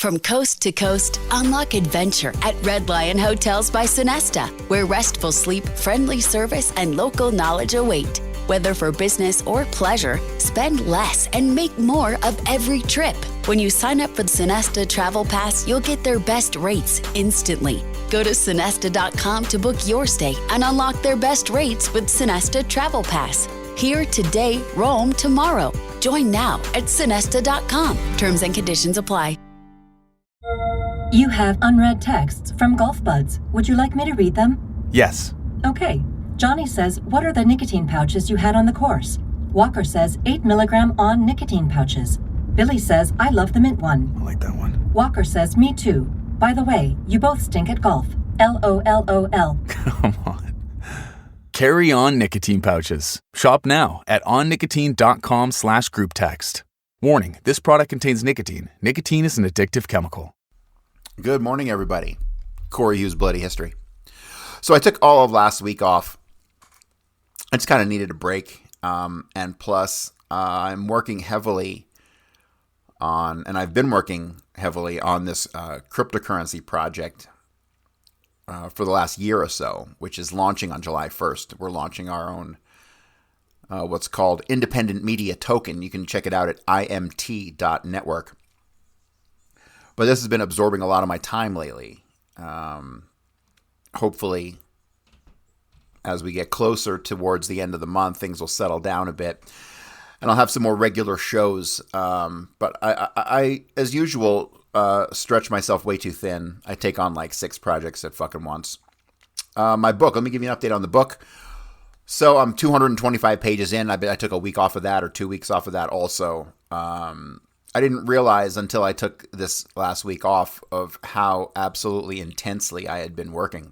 From coast to coast, unlock adventure at Red Lion Hotels by Sonesta, where restful sleep, friendly service, and local knowledge await. Whether for business or pleasure, spend less and make more of every trip. When you sign up for the Sonesta Travel Pass, you'll get their best rates instantly. Go to Sonesta.com to book your stay and unlock their best rates with Sonesta Travel Pass. Here today, roam tomorrow. Join now at Sonesta.com. Terms and conditions apply. You have unread texts from Golf Buds. Would you like me to read them? Yes. Okay. Johnny says, what are the nicotine pouches you had on the course? Walker says, 8 milligram on nicotine pouches. Billy says, I love the mint one. I like that one. Walker says, me too. By the way, you both stink at golf. LOLOL. Come on. Carry on nicotine pouches. Shop now at onnicotine.com/group text. Warning, this product contains nicotine. Nicotine is an addictive chemical. Good morning, everybody. Corey Hughes, Bloody History. So I took all of last week off. I just kind of needed a break. And plus, I'm working heavily on, and I've been working heavily on this cryptocurrency project for the last year or so, which is launching on July 1st. We're launching our own what's called Independent Media Token. You can check it out at imt.network. But this has been absorbing a lot of my time lately. Hopefully, as we get closer towards the end of the month, things will settle down a bit. And I'll have some more regular shows. But I as usual, stretch myself way too thin. I take on like 6 projects at fucking once. My book, let me give you an update on the book. So I'm 225 pages in. I took a week off of that or 2 weeks off of that also. I didn't realize until I took this last week off of how absolutely intensely I had been working.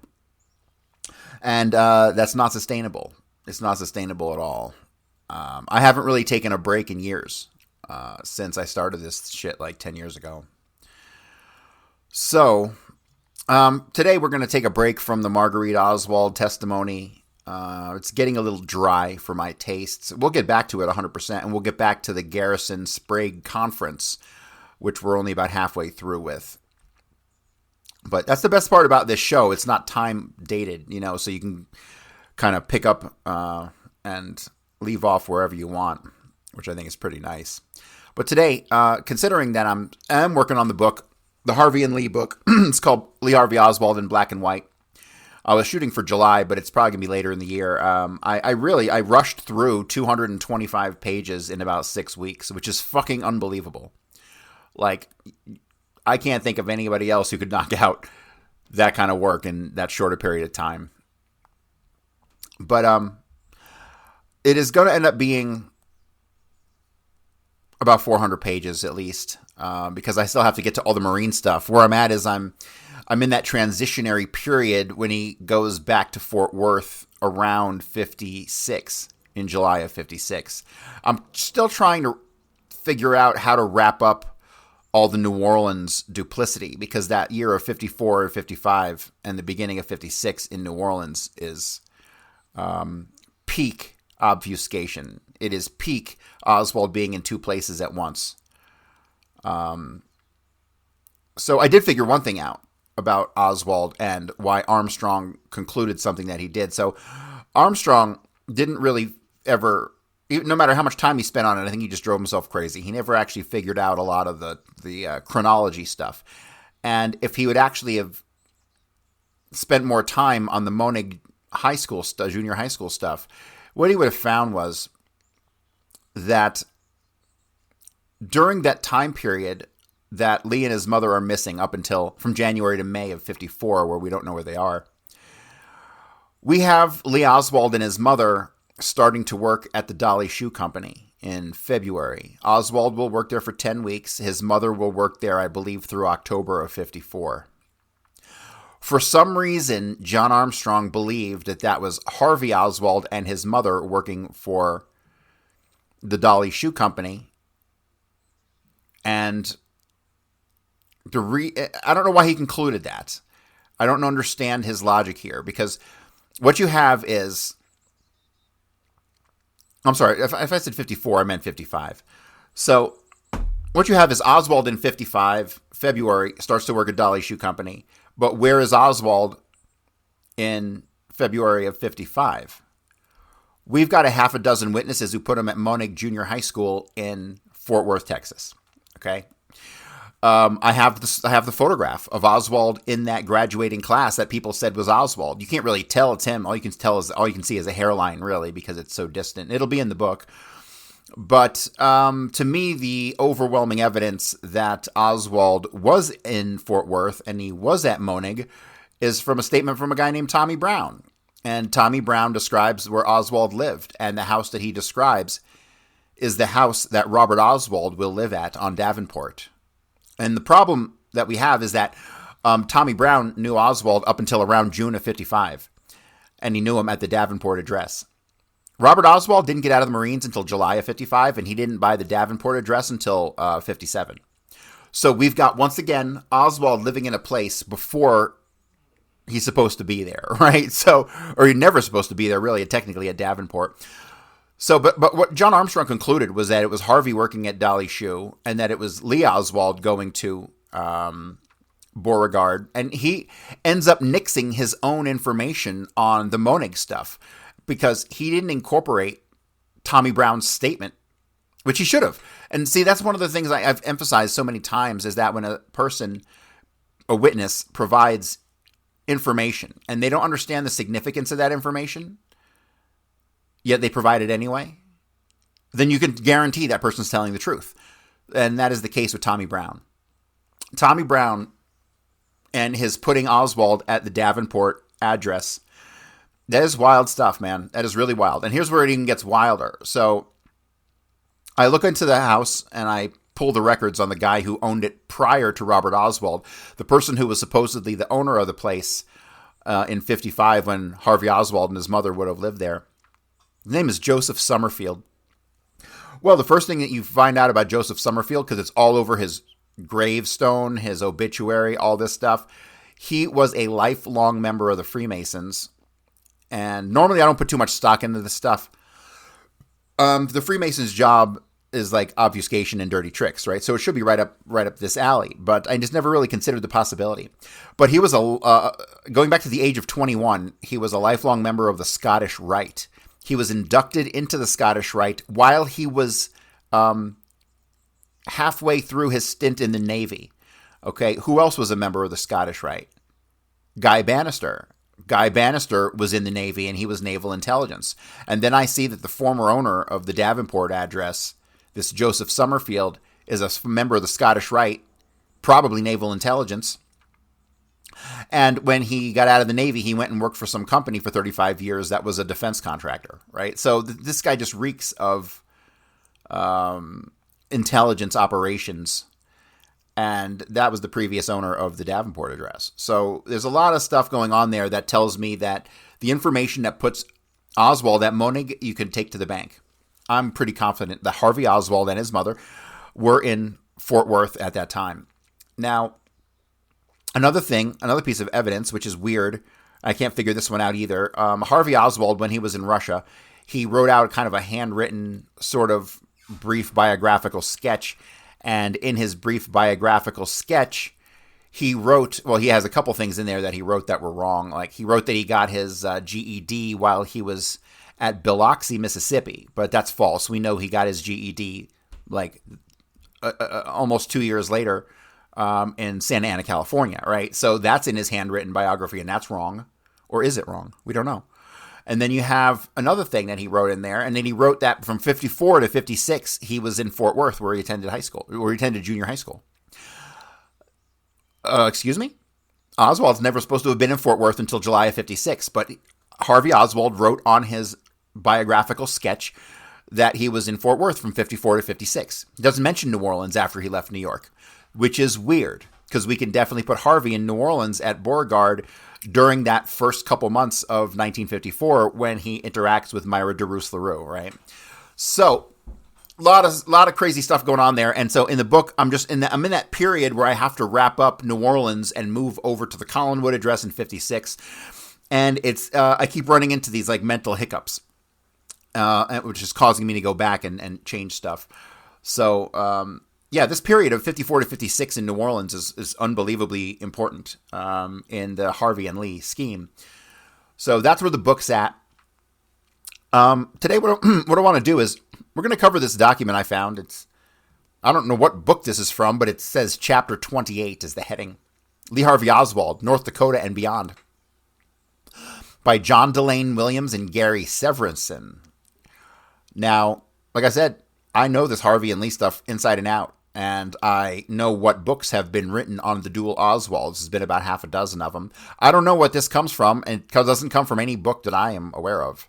And that's not sustainable. It's not sustainable at all. I haven't really taken a break in years since I started this shit like 10 years ago. So today we're going to take a break from the Marguerite Oswald testimony. It's getting a little dry for my tastes. We'll get back to it 100%, and we'll get back to the Garrison Sprague Conference, which we're only about halfway through with. But that's the best part about this show. It's not time dated, so you can kind of pick up and leave off wherever you want, which I think is pretty nice. But today, considering that I'm working on the book, the Harvey and Lee book, it's called Lee Harvey Oswald in Black and White. I was shooting for July, but it's probably going to be later in the year. I rushed through 225 pages in about 6 weeks, which is fucking unbelievable. Like, I can't think of anybody else who could knock out that kind of work in that short a period of time. But it is going to end up being about 400 pages at least, because I still have to get to all the Marine stuff. Where I'm at is I'm in that transitionary period when he goes back to Fort Worth around 56, in July of 56. I'm still trying to figure out how to wrap up all the New Orleans duplicity, because that year of 54 or 55 and the beginning of 56 in New Orleans is peak obfuscation. It is peak Oswald being in 2 places at once. So I did figure one thing out about Oswald and why Armstrong concluded something that he did. So Armstrong didn't really ever, no matter how much time he spent on it, I think he just drove himself crazy. He never actually figured out a lot of the chronology stuff. And if he would actually have spent more time on the Monig high school stuff, junior high school stuff, what he would have found was that during that time period that Lee and his mother are missing up until from January to May of 54, where we don't know where they are, we have Lee Oswald and his mother starting to work at the Dolly Shoe Company in February. Oswald will work there for 10 weeks. His mother will work there, I believe, through October of 54. For some reason, John Armstrong believed that was Harvey Oswald and his mother working for the Dolly Shoe Company. And I don't know why he concluded that. I don't understand his logic here, because what you have is, I'm sorry, if I said 54, I meant 55. So what you have is Oswald in 55, February, starts to work at Dolly Shoe Company. But where is Oswald in February of 55? We've got a half a dozen witnesses who put him at Monig Junior High School in Fort Worth, Texas. Okay. I have the photograph of Oswald in that graduating class that people said was Oswald. You can't really tell it's him. All you can see is a hairline, really, because it's so distant. It'll be in the book. But to me, the overwhelming evidence that Oswald was in Fort Worth and he was at Monig is from a statement from a guy named Tommy Brown. And Tommy Brown describes where Oswald lived. And the house that he describes is the house that Robert Oswald will live at on Davenport. And the problem that we have is that Tommy Brown knew Oswald up until around June of 55. And he knew him at the Davenport address. Robert Oswald didn't get out of the Marines until July of 55, and he didn't buy the Davenport address until 57. So we've got, once again, Oswald living in a place before he's supposed to be there, right? So, or he's never supposed to be there, really, technically at Davenport. So, but what John Armstrong concluded was that it was Harvey working at Dolly Shoe, and that it was Lee Oswald going to Beauregard, and he ends up nixing his own information on the Monig stuff because he didn't incorporate Tommy Brown's statement, which he should have. And see, that's one of the things I've emphasized so many times is that when a witness provides information and they don't understand the significance of that information, yet they provide it anyway, then you can guarantee that person's telling the truth. And that is the case with Tommy Brown. Tommy Brown and his putting Oswald at the Davenport address, that is wild stuff, man. That is really wild. And here's where it even gets wilder. So I look into the house and I pull the records on the guy who owned it prior to Robert Oswald, the person who was supposedly the owner of the place in 55 when Harvey Oswald and his mother would have lived there. His name is Joseph Summerfield. Well, the first thing that you find out about Joseph Summerfield, because it's all over his gravestone, his obituary, all this stuff, he was a lifelong member of the Freemasons. And normally I don't put too much stock into this stuff. The Freemasons' job is like obfuscation and dirty tricks, right? So it should be right up this alley. But I just never really considered the possibility. But he was going back to the age of 21, he was a lifelong member of the Scottish Rite. He was inducted into the Scottish Rite while he was halfway through his stint in the Navy. Okay, who else was a member of the Scottish Rite? Guy Bannister. Guy Bannister was in the Navy and he was naval intelligence. And then I see that the former owner of the Davenport address, this Joseph Summerfield, is a member of the Scottish Rite, probably naval intelligence. And when he got out of the Navy, he went and worked for some company for 35 years that was a defense contractor, right? So this guy just reeks of intelligence operations. And that was the previous owner of the Davenport address. So there's a lot of stuff going on there that tells me that the information that puts Oswald at Monig, you can take to the bank. I'm pretty confident that Harvey Oswald and his mother were in Fort Worth at that time. Now, another piece of evidence, which is weird, I can't figure this one out either. Harvey Oswald, when he was in Russia, he wrote out kind of a handwritten sort of brief biographical sketch. And in his brief biographical sketch, he wrote, well, he has a couple things in there that he wrote that were wrong. Like he wrote that he got his GED while he was at Biloxi, Mississippi, but that's false. We know he got his GED like almost 2 years later in Santa Ana, California, right? So that's in his handwritten biography, and that's wrong. Or is it wrong? We don't know. And then you have another thing that he wrote in there, and then he wrote that from 54 to 56, he was in Fort Worth where he attended high school, where he attended junior high school. Excuse me? Oswald's never supposed to have been in Fort Worth until July of 56, but Harvey Oswald wrote on his biographical sketch that he was in Fort Worth from 54 to 56. He doesn't mention New Orleans after he left New York, which is weird, because we can definitely put Harvey in New Orleans at Beauregard during that first couple months of 1954 when he interacts with Myra DeRusse LaRue, right? So, a lot of crazy stuff going on there. And so in the book, I'm in that period where I have to wrap up New Orleans and move over to the Collinwood address in 56. And it's I keep running into these like mental hiccups, which is causing me to go back and change stuff. So yeah, this period of 54 to 56 in New Orleans is unbelievably important in the Harvey and Lee scheme. So that's where the book's at. Today, what I want to do is we're going to cover this document I found. I don't know what book this is from, but it says Chapter 28 is the heading. Lee Harvey Oswald, North Dakota and Beyond, by John Delane Williams and Gary Severinson. Now, like I said, I know this Harvey and Lee stuff inside and out, and I know what books have been written on the dual Oswalds. There's been about half a dozen of them. I don't know what this comes from, and it doesn't come from any book that I am aware of.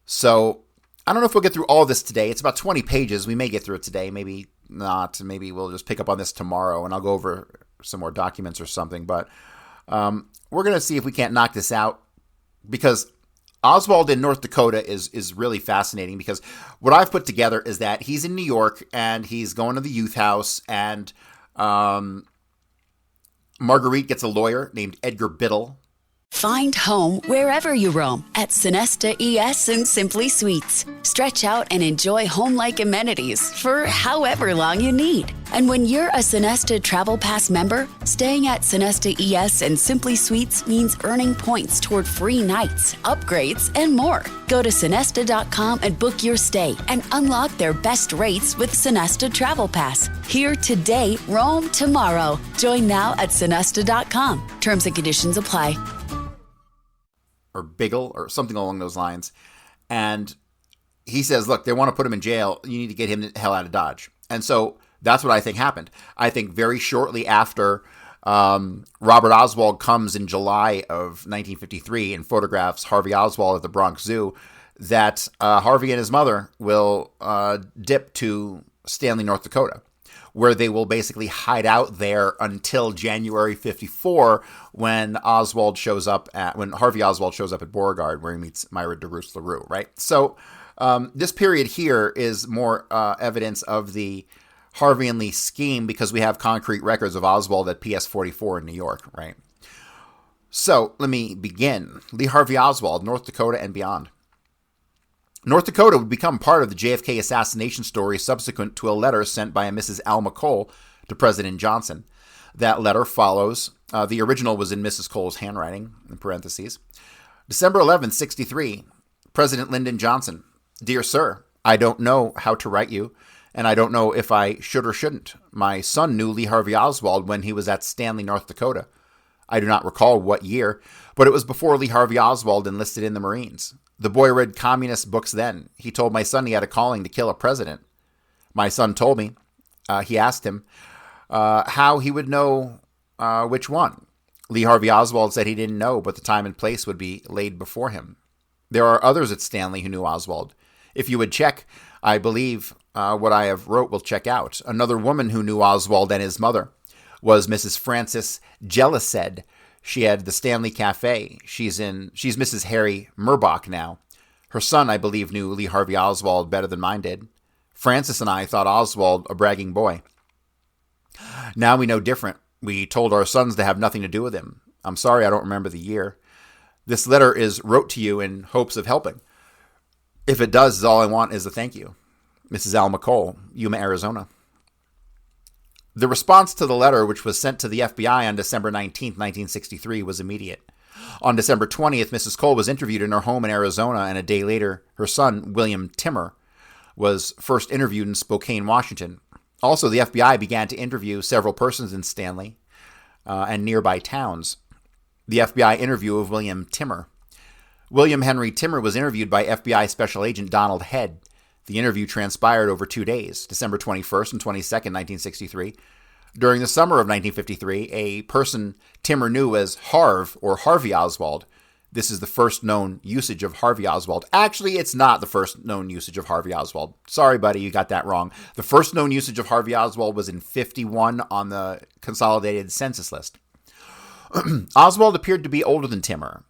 So I don't know if we'll get through all of this today. It's about 20 pages. We may get through it today. Maybe not. Maybe we'll just pick up on this tomorrow, and I'll go over some more documents or something. But we're going to see if we can't knock this out, because Oswald in North Dakota is really fascinating, because what I've put together is that he's in New York and he's going to the youth house, and Marguerite gets a lawyer named Edgar Biddle. Find home wherever you roam at Sonesta ES and Simply Suites. Stretch out and enjoy home-like amenities for however long you need. And when you're a Sonesta Travel Pass member, staying at Sonesta ES and Simply Suites means earning points toward free nights, upgrades, and more. Go to Sonesta.com and book your stay and unlock their best rates with Sonesta Travel Pass. Here today, roam tomorrow. Join now at Sonesta.com. Terms and conditions apply. Or Biggle or something along those lines. And he says, look, they want to put him in jail. You need to get him the hell out of Dodge. And so that's what I think happened. I think very shortly after Robert Oswald comes in July of 1953 and photographs Harvey Oswald at the Bronx Zoo, that Harvey and his mother will dip to Stanley, North Dakota, where they will basically hide out there until January 54, when Harvey Oswald shows up at Beauregard, where he meets Myra DeRusse LaRue, right? So this period here is more evidence of the Harvey and Lee scheme, because we have concrete records of Oswald at PS 44 in New York, right? So let me begin. Lee Harvey Oswald, North Dakota and Beyond. North Dakota would become part of the JFK assassination story subsequent to a letter sent by a Mrs. Alma Cole to President Johnson. That letter follows. The original was in Mrs. Cole's handwriting, in parentheses. December 11th, 63, President Lyndon Johnson. Dear Sir, I don't know how to write you, and I don't know if I should or shouldn't. My son knew Lee Harvey Oswald when he was at Stanley, North Dakota. I do not recall what year, but it was before Lee Harvey Oswald enlisted in the Marines. The boy read communist books then. He told my son he had a calling to kill a president. My son told me, he asked him how he would know which one. Lee Harvey Oswald said he didn't know, but the time and place would be laid before him. There are others at Stanley who knew Oswald. If you would check, I believe what I have wrote will check out. Another woman who knew Oswald and his mother was Mrs. Frances Jellised. She had the Stanley Cafe. She's Mrs. Harry Murbach now. Her son, I believe, knew Lee Harvey Oswald better than mine did. Frances and I thought Oswald a bragging boy. Now we know different. We told our sons to have nothing to do with him. I'm sorry I don't remember the year. This letter is wrote to you in hopes of helping. If it does, all I want is a thank you. Mrs. Alma Cole, Yuma, Arizona. The response to the letter, which was sent to the FBI on December 19, 1963, was immediate. On December 20th, Mrs. Cole was interviewed in her home in Arizona, and a day later, her son, William Timmer, was first interviewed in Spokane, Washington. Also, the FBI began to interview several persons in Stanley and nearby towns. The FBI interview of William Timmer. William Henry Timmer was interviewed by FBI Special Agent Donald Head. The interview transpired over 2 days, December 21st and 22nd, 1963. During the summer of 1953, a person Timmer knew as Harvey Oswald. This is the first known usage of Harvey Oswald. Actually, it's not the first known usage of Harvey Oswald. Sorry, buddy, you got that wrong. The first known usage of Harvey Oswald was in 51 on the Consolidated Census list. Oswald appeared to be older than Timmer.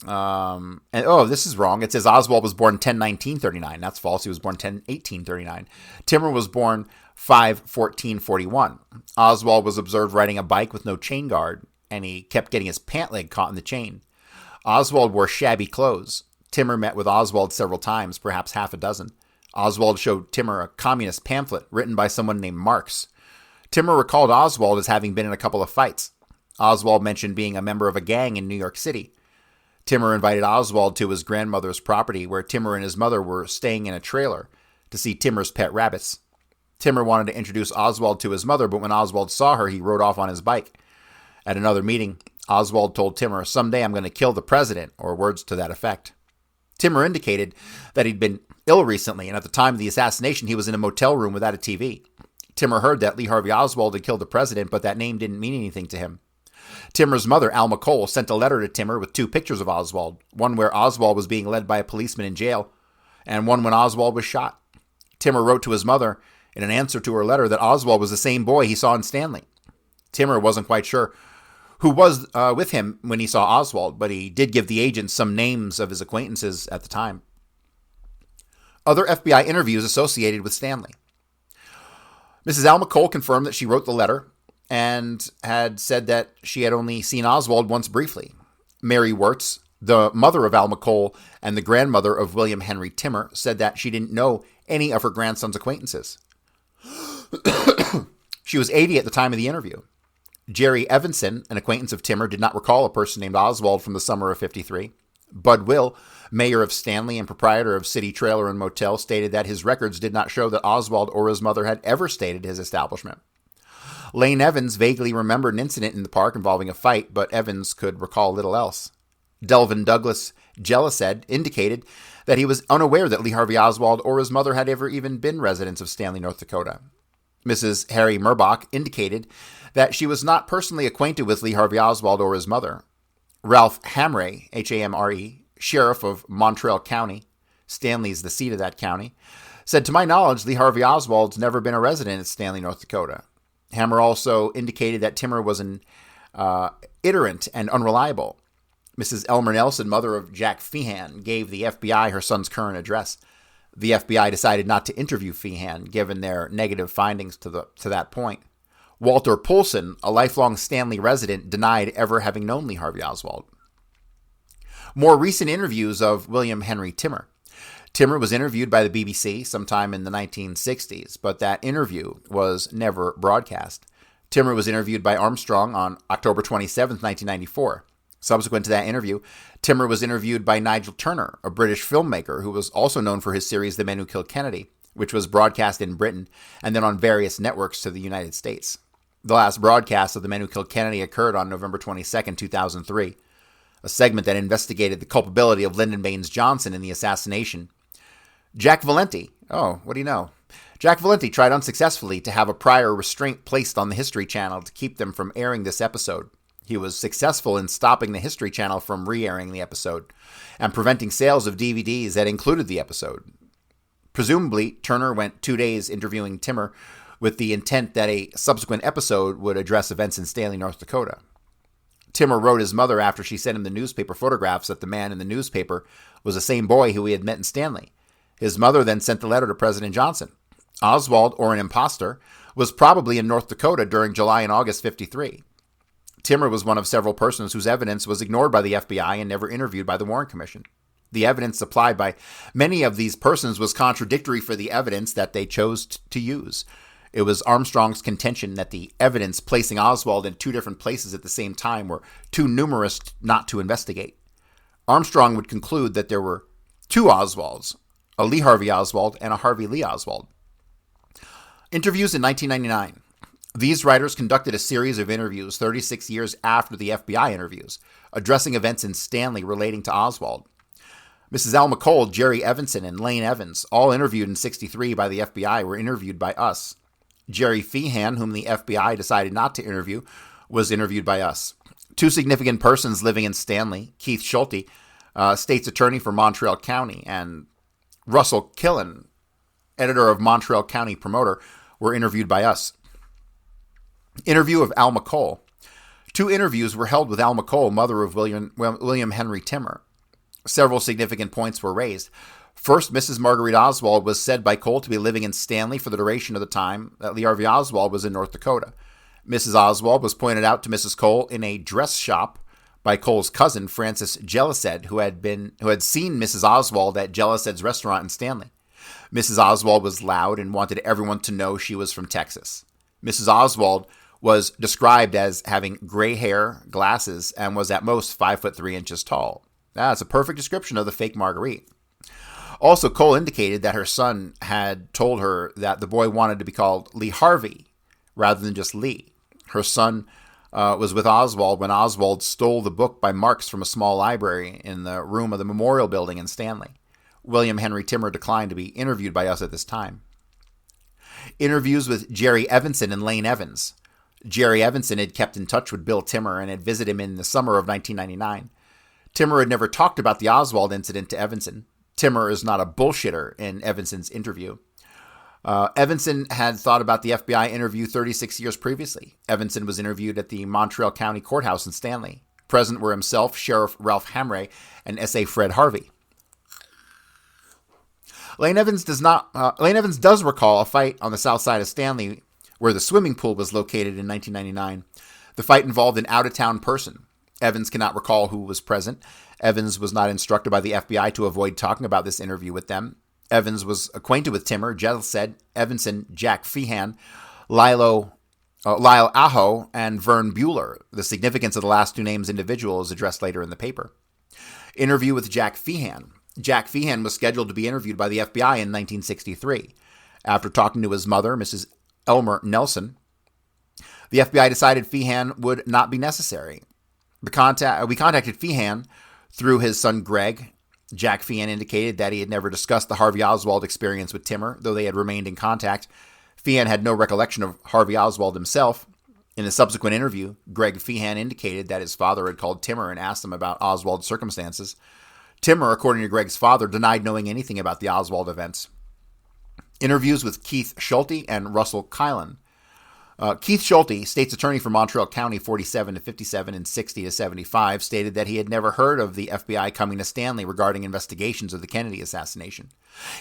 This is wrong. It says Oswald was born 10/19/39. That's false. He was born 10/18/39. Timmer was born 5/14/41. Oswald was observed riding a bike with no chain guard, and he kept getting his pant leg caught in the chain. Oswald wore shabby clothes. Timmer met with Oswald several times, perhaps half a dozen. Oswald showed Timmer a communist pamphlet written by someone named Marx. Timmer recalled Oswald as having been in a couple of fights. Oswald mentioned being a member of a gang in New York City. Timmer invited Oswald to his grandmother's property, where Timmer and his mother were staying in a trailer, to see Timmer's pet rabbits. Timmer wanted to introduce Oswald to his mother, but when Oswald saw her, he rode off on his bike. At another meeting, Oswald told Timmer, "Someday I'm going to kill the president," or words to that effect. Timmer indicated that he'd been ill recently, and at the time of the assassination, he was in a motel room without a TV. Timmer heard that Lee Harvey Oswald had killed the president, but that name didn't mean anything to him. Timmer's mother, Alma Cole, sent a letter to Timmer with 2 pictures of Oswald, one where Oswald was being led by a policeman in jail, and one when Oswald was shot. Timmer wrote to his mother in an answer to her letter that Oswald was the same boy he saw in Stanley. Timmer wasn't quite sure who was with him when he saw Oswald, but he did give the agents some names of his acquaintances at the time. Other FBI interviews associated with Stanley. Mrs. Alma Cole confirmed that she wrote the letter and had said that she had only seen Oswald once briefly. Mary Wirtz, the mother of Alma Cole and the grandmother of William Henry Timmer, said that she didn't know any of her grandson's acquaintances. She was 80 at the time of the interview. Jerry Evanson, an acquaintance of Timmer, did not recall a person named Oswald from the summer of '53. Bud Will, mayor of Stanley and proprietor of City Trailer and Motel, stated that his records did not show that Oswald or his mother had ever stayed at his establishment. Lane Evans vaguely remembered an incident in the park involving a fight, but Evans could recall little else. Delvin Douglas Jellised indicated that he was unaware that Lee Harvey Oswald or his mother had ever even been residents of Stanley, North Dakota. Mrs. Harry Murbach indicated that she was not personally acquainted with Lee Harvey Oswald or his mother. Ralph Hamre, Hamre, sheriff of Montreal County, Stanley's the seat of that county, said, "To my knowledge, Lee Harvey Oswald's never been a resident of Stanley, North Dakota." Hammer also indicated that Timmer was an iterant and unreliable. Mrs. Elmer Nelson, mother of Jack Feehan, gave the FBI her son's current address. The FBI decided not to interview Feehan, given their negative findings to that point. Walter Poulsen, a lifelong Stanley resident, denied ever having known Lee Harvey Oswald. More recent interviews of William Henry Timmer. Timmer was interviewed by the BBC sometime in the 1960s, but that interview was never broadcast. Timmer was interviewed by Armstrong on October 27, 1994. Subsequent to that interview, Timmer was interviewed by Nigel Turner, a British filmmaker who was also known for his series The Men Who Killed Kennedy, which was broadcast in Britain and then on various networks to the United States. The last broadcast of The Men Who Killed Kennedy occurred on November 22, 2003, a segment that investigated the culpability of Lyndon Baines Johnson in the assassination. Jack Valenti, what do you know? Jack Valenti tried unsuccessfully to have a prior restraint placed on the History Channel to keep them from airing this episode. He was successful in stopping the History Channel from re-airing the episode and preventing sales of DVDs that included the episode. Presumably, Turner went 2 days interviewing Timmer with the intent that a subsequent episode would address events in Stanley, North Dakota. Timmer wrote his mother after she sent him the newspaper photographs that the man in the newspaper was the same boy who he had met in Stanley. His mother then sent the letter to President Johnson. Oswald, or an imposter, was probably in North Dakota during July and August '53. Timmer was one of several persons whose evidence was ignored by the FBI and never interviewed by the Warren Commission. The evidence supplied by many of these persons was contradictory for the evidence that they chose to use. It was Armstrong's contention that the evidence placing Oswald in 2 different places at the same time were too numerous not to investigate. Armstrong would conclude that there were 2 Oswalds, a Lee Harvey Oswald and a Harvey Lee Oswald. Interviews in 1999. These writers conducted a series of interviews 36 years after the FBI interviews, addressing events in Stanley relating to Oswald. Mrs. Alma Cole, Jerry Evanson, and Lane Evans, all interviewed in '63 by the FBI, were interviewed by us. Jerry Feehan, whom the FBI decided not to interview, was interviewed by us. 2 significant persons living in Stanley, Keith Schulte, state's attorney for Montreal County, and Russell Killen, editor of Montreal County Promoter, were interviewed by us. Interview of Alma Cole. 2 interviews were held with Alma Cole, mother of William Henry Timmer. Several significant points were raised. First, Mrs. Marguerite Oswald was said by Cole to be living in Stanley for the duration of the time that Lee Harvey Oswald was in North Dakota. Mrs. Oswald was pointed out to Mrs. Cole in a dress shop by Cole's cousin, Francis Jellised, who had seen Mrs. Oswald at Jellised's restaurant in Stanley. Mrs. Oswald was loud and wanted everyone to know she was from Texas. Mrs. Oswald was described as having gray hair, glasses, and was at most 5'3" tall. That's a perfect description of the fake Marguerite. Also, Cole indicated that her son had told her that the boy wanted to be called Lee Harvey rather than just Lee. Her son was with Oswald when Oswald stole the book by Marx from a small library in the room of the Memorial Building in Stanley. William Henry Timmer declined to be interviewed by us at this time. Interviews with Jerry Evanson and Lane Evans. Jerry Evanson had kept in touch with Bill Timmer and had visited him in the summer of 1999. Timmer had never talked about the Oswald incident to Evanson. Timmer is not a bullshitter in Evanson's interview. Evanson had thought about the FBI interview 36 years previously. Evanson was interviewed at the Montreal County Courthouse in Stanley. Present were himself, Sheriff Ralph Hamre, and S.A. Fred Harvey. Lane Evans does recall a fight on the south side of Stanley where the swimming pool was located in 1999. The fight involved an out-of-town person. Evans cannot recall who was present. Evans was not instructed by the FBI to avoid talking about this interview with them. Evans was acquainted with Timmer, Jell said, Evanson, Jack Feehan, Lyle Aho, and Vern Bueller. The significance of the last two names individual is addressed later in the paper. Interview with Jack Feehan. Jack Feehan was scheduled to be interviewed by the FBI in 1963. After talking to his mother, Mrs. Elmer Nelson, the FBI decided Feehan would not be necessary. We contacted Feehan through his son Greg. Jack Feehan indicated that he had never discussed the Harvey Oswald experience with Timmer, though they had remained in contact. Feehan had no recollection of Harvey Oswald himself. In a subsequent interview, Greg Feehan indicated that his father had called Timmer and asked him about Oswald's circumstances. Timmer, according to Greg's father, denied knowing anything about the Oswald events. Interviews with Keith Schulte and Russell Kylan. Keith Schulte, state's attorney for Montreal County 47 to 57 and 60 to 75, stated that he had never heard of the FBI coming to Stanley regarding investigations of the Kennedy assassination.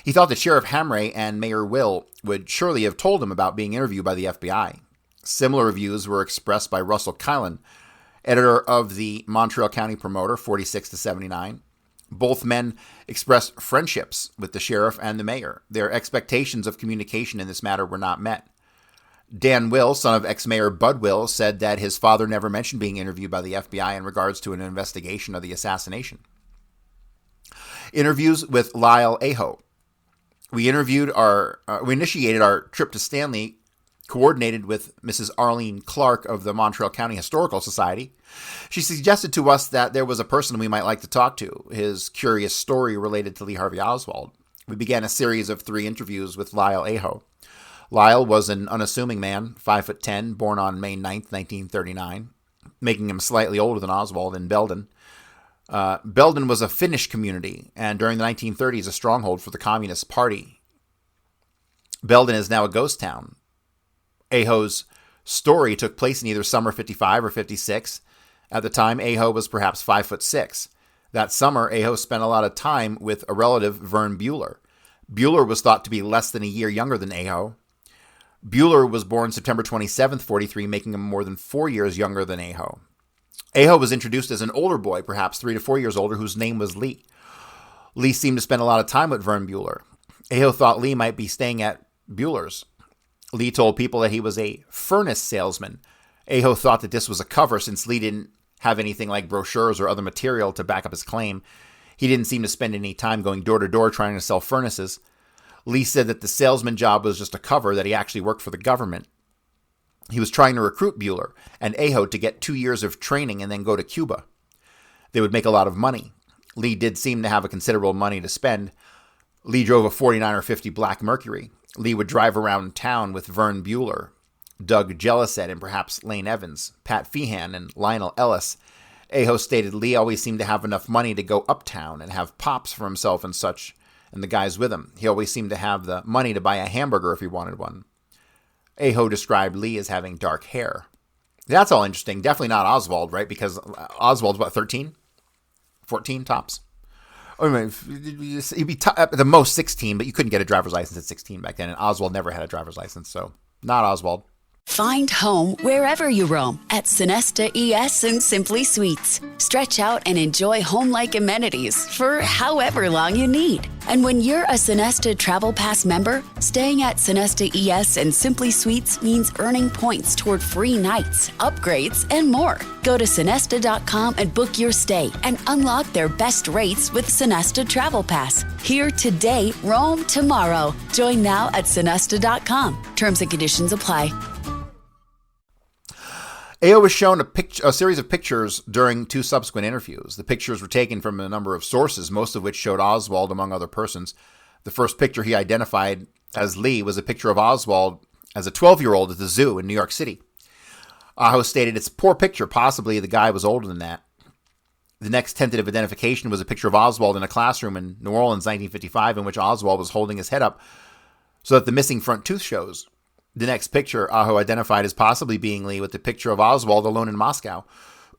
He thought that Sheriff Hamre and Mayor Will would surely have told him about being interviewed by the FBI. Similar views were expressed by Russell Kylan, editor of the Montreal County Promoter 46 to 79. Both men expressed friendships with the sheriff and the mayor. Their expectations of communication in this matter were not met. Dan Will, son of ex-mayor Bud Will, said that his father never mentioned being interviewed by the FBI in regards to an investigation of the assassination. Interviews with Lyle Aho. We initiated our trip to Stanley, coordinated with Mrs. Arlene Clark of the Montreal County Historical Society. She suggested to us that there was a person we might like to talk to, his curious story related to Lee Harvey Oswald. We began a series of 3 interviews with Lyle Aho. Lyle was an unassuming man, 5'10", born on May 9th, 1939, making him slightly older than Oswald in Belden. Belden was a Finnish community, and during the 1930s, a stronghold for the Communist Party. Belden is now a ghost town. Aho's story took place in either summer 55 or 56. At the time, Aho was perhaps 5'6". That summer, Aho spent a lot of time with a relative, Vern Bueller. Bueller was thought to be less than a year younger than Aho. Bueller was born September 27th, 43, making him more than 4 years younger than Aho. Aho was introduced as an older boy, perhaps 3 to 4 years older, whose name was Lee. Lee seemed to spend a lot of time with Vern Bueller. Aho thought Lee might be staying at Bueller's. Lee told people that he was a furnace salesman. Aho thought that this was a cover since Lee didn't have anything like brochures or other material to back up his claim. He didn't seem to spend any time going door to door trying to sell furnaces. Lee said that the salesman job was just a cover, that he actually worked for the government. He was trying to recruit Bueller and Aho to get 2 years of training and then go to Cuba. They would make a lot of money. Lee did seem to have a considerable money to spend. Lee drove a 49 or 50 Black Mercury. Lee would drive around town with Vern Bueller, Doug Jelliset, and perhaps Lane Evans, Pat Feehan, and Lionel Ellis. Aho stated Lee always seemed to have enough money to go uptown and have pops for himself and such, and the guys with him. He always seemed to have the money to buy a hamburger if he wanted one. Aho described Lee as having dark hair. That's all interesting. Definitely not Oswald, right? Because Oswald's, what, 13? 14 tops? I mean, he'd be at the most 16, but you couldn't get a driver's license at 16 back then, and Oswald never had a driver's license, so not Oswald. Find home wherever you roam at Sonesta ES and Simply Suites. Stretch out and enjoy home-like amenities for however long you need. And when you're a Sonesta Travel Pass member, staying at Sonesta ES and Simply Suites means earning points toward free nights, upgrades, and more. Go to Sonesta.com and book your stay and unlock their best rates with Sonesta Travel Pass. Here today, roam tomorrow. Join now at Sonesta.com. Terms and conditions apply. Ayo was shown a series of pictures during 2 subsequent interviews. The pictures were taken from a number of sources, most of which showed Oswald among other persons. The first picture he identified as Lee was a picture of Oswald as a 12-year-old at the zoo in New York City. Aho stated, "It's a poor picture. Possibly the guy was older than that." The next tentative identification was a picture of Oswald in a classroom in New Orleans, 1955, in which Oswald was holding his head up so that the missing front tooth shows. The next picture Aho identified as possibly being Lee with the picture of Oswald alone in Moscow.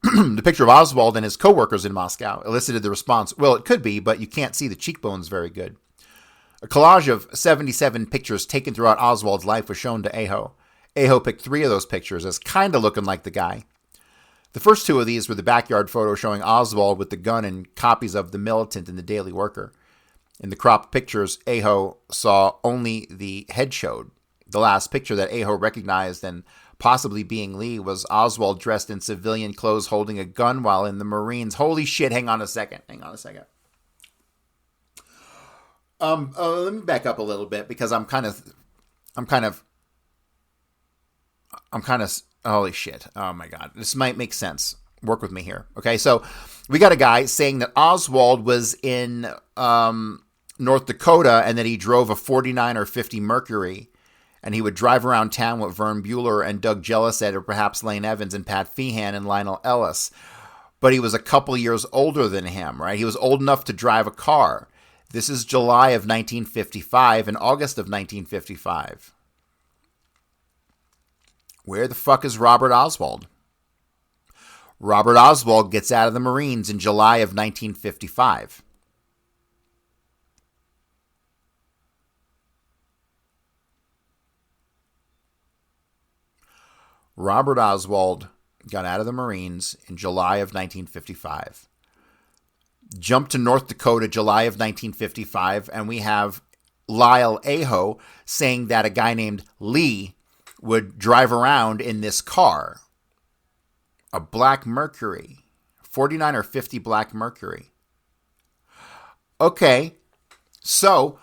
The picture of Oswald and his co-workers in Moscow elicited the response, "Well, it could be, but you can't see the cheekbones very good." A collage of 77 pictures taken throughout Oswald's life was shown to Aho. Aho picked 3 of those pictures as kind of looking like the guy. The first 2 of these were the backyard photo showing Oswald with the gun and copies of The Militant and The Daily Worker. In the cropped pictures, Aho saw only the head showed. The last picture that Aho recognized and possibly being Lee was Oswald dressed in civilian clothes holding a gun while in the Marines. Holy shit, hang on a second. Let me back up a little bit because I'm kind of, holy shit. Oh my God. This might make sense. Work with me here. Okay. So we got a guy saying that Oswald was in North Dakota and that he drove a 49 or 50 Mercury and he would drive around town with Vern Bueller and Doug Jelliset or perhaps Lane Evans and Pat Feehan and Lionel Ellis. But he was a couple years older than him, right? He was old enough to drive a car. This is July of 1955 and August of 1955. Where the fuck is Robert Oswald? Robert Oswald gets out of the Marines in July of 1955. Robert Oswald got out of the Marines in July of 1955. Jump to North Dakota, July of 1955, and we have Lyle Aho saying that a guy named Lee would drive around in this car. A black Mercury. 49 or 50 black Mercury. Okay, so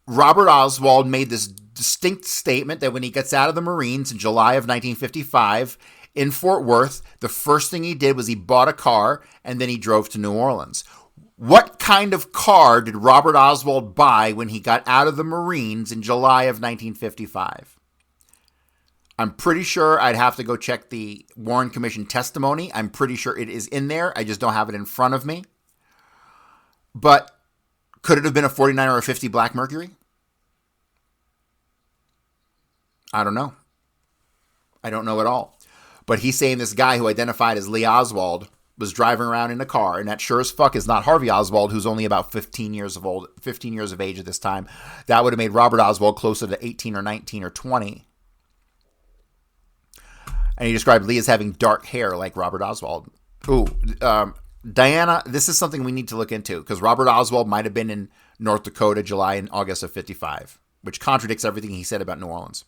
Robert Oswald made this distinct statement that when he gets out of the Marines in July of 1955 in Fort Worth, the first thing he did was he bought a car and then he drove to New Orleans. What kind of car did Robert Oswald buy when he got out of the Marines in July of 1955? I'm pretty sure I'd have to go check the Warren Commission testimony. I'm pretty sure it is in there. I just don't have it in front of me. But could it have been a 49 or a 50 black Mercury? I don't know. I don't know at all. But he's saying this guy who identified as Lee Oswald was driving around in a car, and that sure as fuck is not Harvey Oswald, who's only about 15 years of age at this time. That would have made Robert Oswald closer to 18 or 19 or 20. And he described Lee as having dark hair like Robert Oswald. Ooh, Diana, this is something we need to look into because Robert Oswald might have been in North Dakota, July and August of 55, which contradicts everything he said about New Orleans.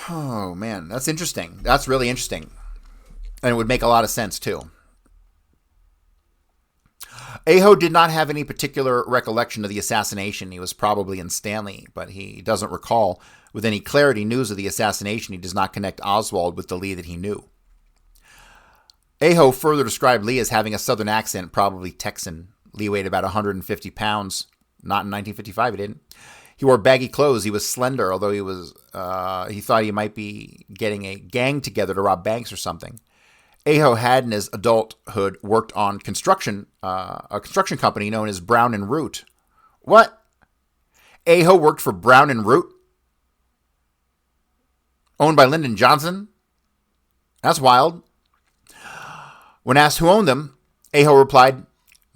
Oh, man, that's interesting. That's really interesting. And it would make a lot of sense, too. Aho did not have any particular recollection of the assassination. He was probably in Stanley, but he doesn't recall with any clarity news of the assassination. He does not connect Oswald with the Lee that he knew. Aho further described Lee as having a southern accent, probably Texan. Lee weighed about 150 pounds. Not in 1955, he didn't. He wore baggy clothes. He was slender, although he thought he might be getting a gang together to rob banks or something. Aho had in his adulthood worked on a construction company known as Brown and Root. What? Aho worked for Brown and Root? Owned by Lyndon Johnson? That's wild. When asked who owned them, Aho replied,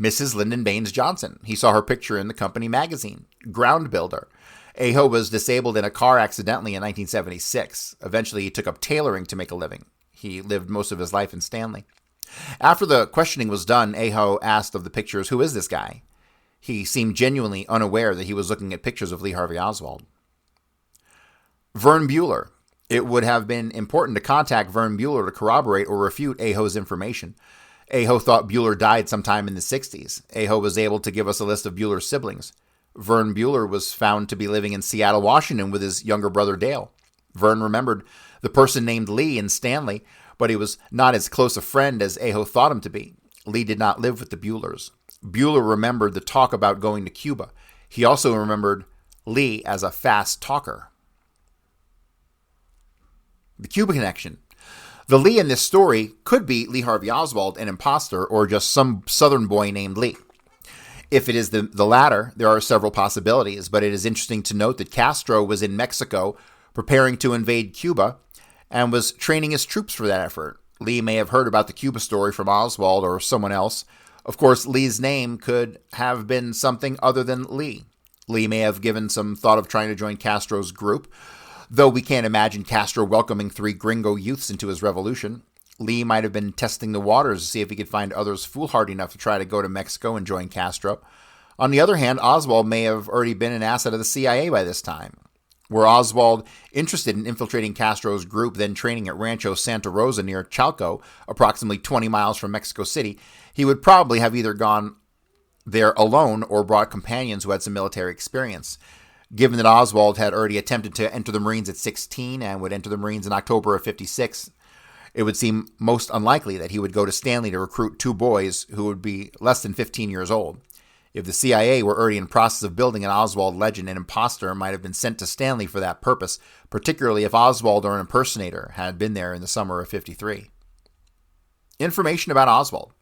Mrs. Lyndon Baines Johnson. He saw her picture in the company magazine, Ground Builder. Aho was disabled in a car accidentally in 1976. Eventually, he took up tailoring to make a living. He lived most of his life in Stanley. After the questioning was done, Aho asked of the pictures, "Who is this guy?" He seemed genuinely unaware that he was looking at pictures of Lee Harvey Oswald. Vern Bueller. It would have been important to contact Vern Bueller to corroborate or refute Aho's information. Aho thought Bueller died sometime in the 60s. Aho was able to give us a list of Bueller's siblings. Vern Bueller was found to be living in Seattle, Washington with his younger brother Dale. Vern remembered the person named Lee in Stanley, but he was not as close a friend as Aho thought him to be. Lee did not live with the Buellers. Bueller remembered the talk about going to Cuba. He also remembered Lee as a fast talker. The Cuba connection. The Lee in this story could be Lee Harvey Oswald, an imposter, or just some southern boy named Lee. If it is the latter, there are several possibilities, but it is interesting to note that Castro was in Mexico preparing to invade Cuba and was training his troops for that effort. Lee may have heard about the Cuba story from Oswald or someone else. Of course, Lee's name could have been something other than Lee. Lee may have given some thought of trying to join Castro's group, though we can't imagine Castro welcoming 3 gringo youths into his revolution. Lee might have been testing the waters to see if he could find others foolhardy enough to try to go to Mexico and join Castro. On the other hand, Oswald may have already been an asset of the CIA by this time. Were Oswald interested in infiltrating Castro's group, then training at Rancho Santa Rosa near Chalco, approximately 20 miles from Mexico City, he would probably have either gone there alone or brought companions who had some military experience. Given that Oswald had already attempted to enter the Marines at 16 and would enter the Marines in October of 56, it would seem most unlikely that he would go to Stanley to recruit 2 boys who would be less than 15 years old. If the CIA were already in process of building an Oswald legend, an imposter might have been sent to Stanley for that purpose, particularly if Oswald or an impersonator had been there in the summer of 53. Information about Oswald.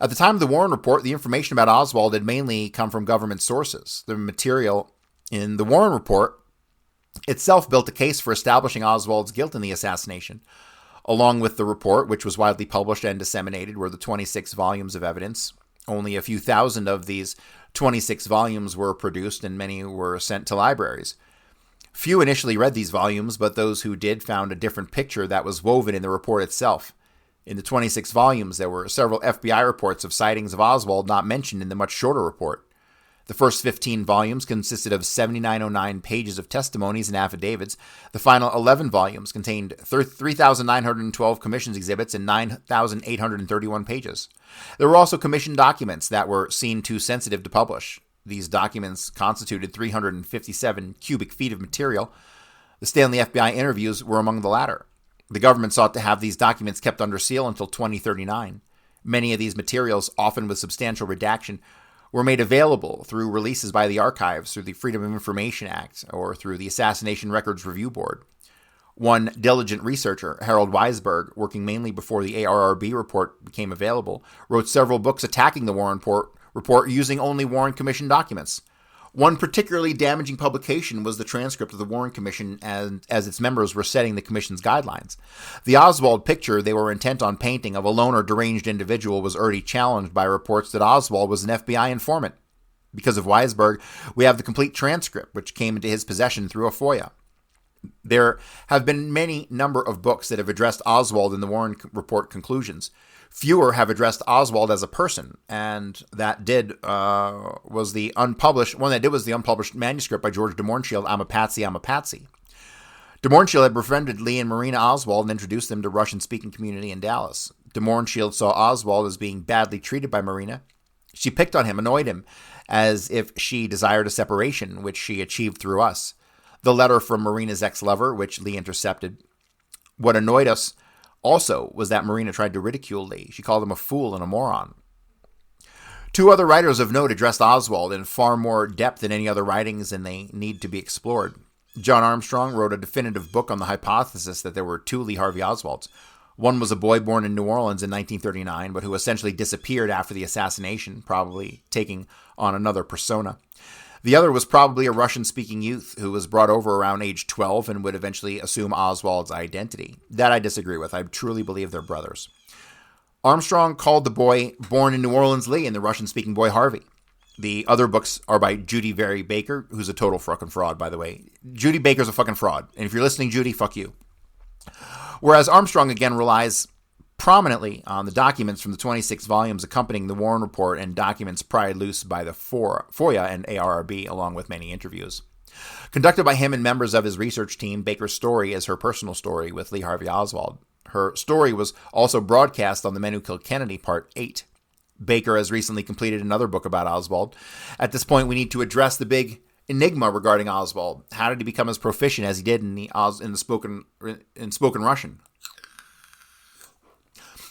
At the time of the Warren Report, the information about Oswald had mainly come from government sources. The material in the Warren Report itself built a case for establishing Oswald's guilt in the assassination. Along with the report, which was widely published and disseminated, were the 26 volumes of evidence. Only a few thousand of these 26 volumes were produced, and many were sent to libraries. Few initially read these volumes, but those who did found a different picture that was woven in the report itself. In the 26 volumes, there were several FBI reports of sightings of Oswald not mentioned in the much shorter report. The first 15 volumes consisted of 7,909 pages of testimonies and affidavits. The final 11 volumes contained 3,912 commissions exhibits and 9,831 pages. There were also commissioned documents that were seen too sensitive to publish. These documents constituted 357 cubic feet of material. The Stanley FBI interviews were among the latter. The government sought to have these documents kept under seal until 2039. Many of these materials, often with substantial redaction, were made available through releases by the archives, through the Freedom of Information Act, or through the Assassination Records Review Board. One diligent researcher, Harold Weisberg, working mainly before the ARRB report became available, wrote several books attacking the Warren report using only Warren Commission documents. One particularly damaging publication was the transcript of the Warren Commission as its members were setting the Commission's guidelines. The Oswald picture they were intent on painting of a lone or deranged individual was already challenged by reports that Oswald was an FBI informant. Because of Weisberg, we have the complete transcript, which came into his possession through a FOIA. There have been many number of books that have addressed Oswald in the Warren Report conclusions. Fewer have addressed Oswald as a person, and that was the unpublished manuscript by George de Mohrenschildt, I'm a Patsy, I'm a Patsy. De Mohrenschildt had befriended Lee and Marina Oswald and introduced them to Russian-speaking community in Dallas. De Mohrenschildt saw Oswald as being badly treated by Marina. She picked on him, annoyed him, as if she desired a separation, which she achieved through us. The letter from Marina's ex-lover, which Lee intercepted. What annoyed us also was that Marina tried to ridicule Lee. She called him a fool and a moron. 2 other writers of note addressed Oswald in far more depth than any other writings, and they need to be explored. John Armstrong wrote a definitive book on the hypothesis that there were 2 Lee Harvey Oswalds. One was a boy born in New Orleans in 1939, but who essentially disappeared after the assassination, probably taking on another persona. The other was probably a Russian-speaking youth who was brought over around age 12 and would eventually assume Oswald's identity. That I disagree with. I truly believe they're brothers. Armstrong called the boy born in New Orleans Lee and the Russian-speaking boy Harvey. The other books are by Judy Very Baker, who's a total fucking fraud, by the way. Judy Baker's a fucking fraud. And if you're listening, Judy, fuck you. Whereas Armstrong, again, relies prominently on the documents from the 26 volumes accompanying the Warren Report and documents pried loose by the FOIA and ARRB, along with many interviews. Conducted by him and members of his research team, Baker's story is her personal story with Lee Harvey Oswald. Her story was also broadcast on The Men Who Killed Kennedy, Part 8. Baker has recently completed another book about Oswald. At this point, we need to address the big enigma regarding Oswald. How did he become as proficient as he did in spoken Russian?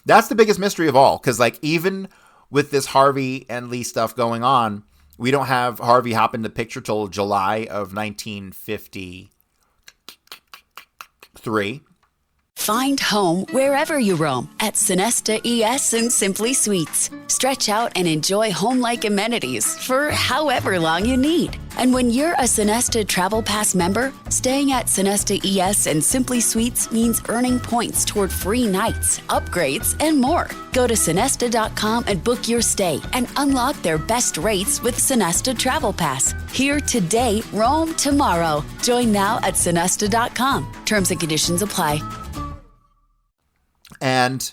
That's the biggest mystery of all, because like even with this Harvey and Lee stuff going on, we don't have Harvey hop into the picture till July of 1953. Find home wherever you roam at Sonesta ES and Simply Suites. Stretch out and enjoy home-like amenities for however long you need. And when you're a Sonesta Travel Pass member, staying at Sonesta ES and Simply Suites means earning points toward free nights, upgrades, and more. Go to Sonesta.com and book your stay and unlock their best rates with Sonesta Travel Pass. Here today, roam tomorrow. Join now at Sonesta.com. Terms and conditions apply. And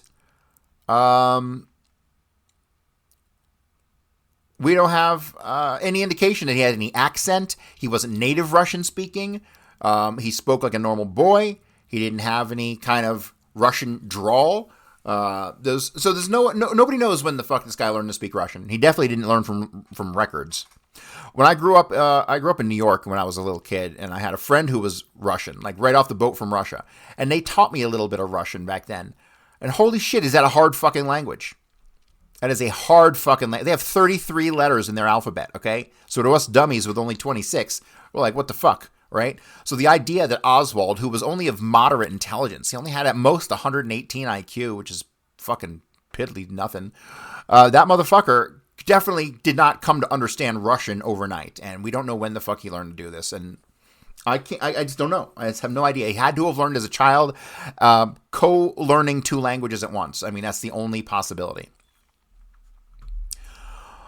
we don't have any indication that he had any accent. He wasn't native Russian speaking. He spoke like a normal boy. He didn't have any kind of Russian drawl. There's nobody knows when the fuck this guy learned to speak Russian. He definitely didn't learn from records. When I grew up in New York when I was a little kid, and I had a friend who was Russian, like right off the boat from Russia, and they taught me a little bit of Russian back then. And holy shit, is that a hard fucking language? That is a hard fucking language. They have 33 letters in their alphabet, okay? So to us dummies with only 26, we're like, what the fuck, right? So the idea that Oswald, who was only of moderate intelligence, he only had at most 118 IQ, which is fucking piddly nothing. That motherfucker definitely did not come to understand Russian overnight. And we don't know when the fuck he learned to do this. And I just don't know. I just have no idea. He had to have learned as a child, co-learning two languages at once. I mean, that's the only possibility.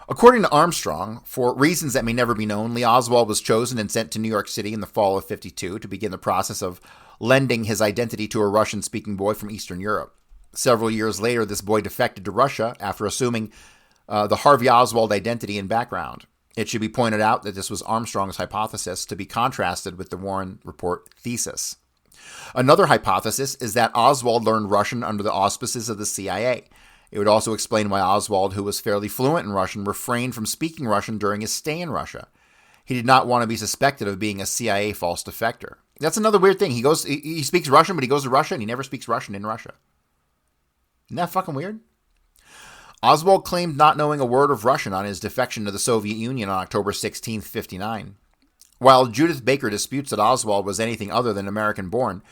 According to Armstrong, for reasons that may never be known, Lee Oswald was chosen and sent to New York City in the fall of '52 to begin the process of lending his identity to a Russian-speaking boy from Eastern Europe. Several years later, this boy defected to Russia after assuming the Harvey Oswald identity and background. It should be pointed out that this was Armstrong's hypothesis, to be contrasted with the Warren Report thesis. Another hypothesis is that Oswald learned Russian under the auspices of the CIA. It would also explain why Oswald, who was fairly fluent in Russian, refrained from speaking Russian during his stay in Russia. He did not want to be suspected of being a CIA false defector. That's another weird thing. He speaks Russian, but he goes to Russia and he never speaks Russian in Russia. Isn't that fucking weird? Oswald claimed not knowing a word of Russian on his defection to the Soviet Union on October 16, 1959. While Judith Baker disputes that Oswald was anything other than American-born,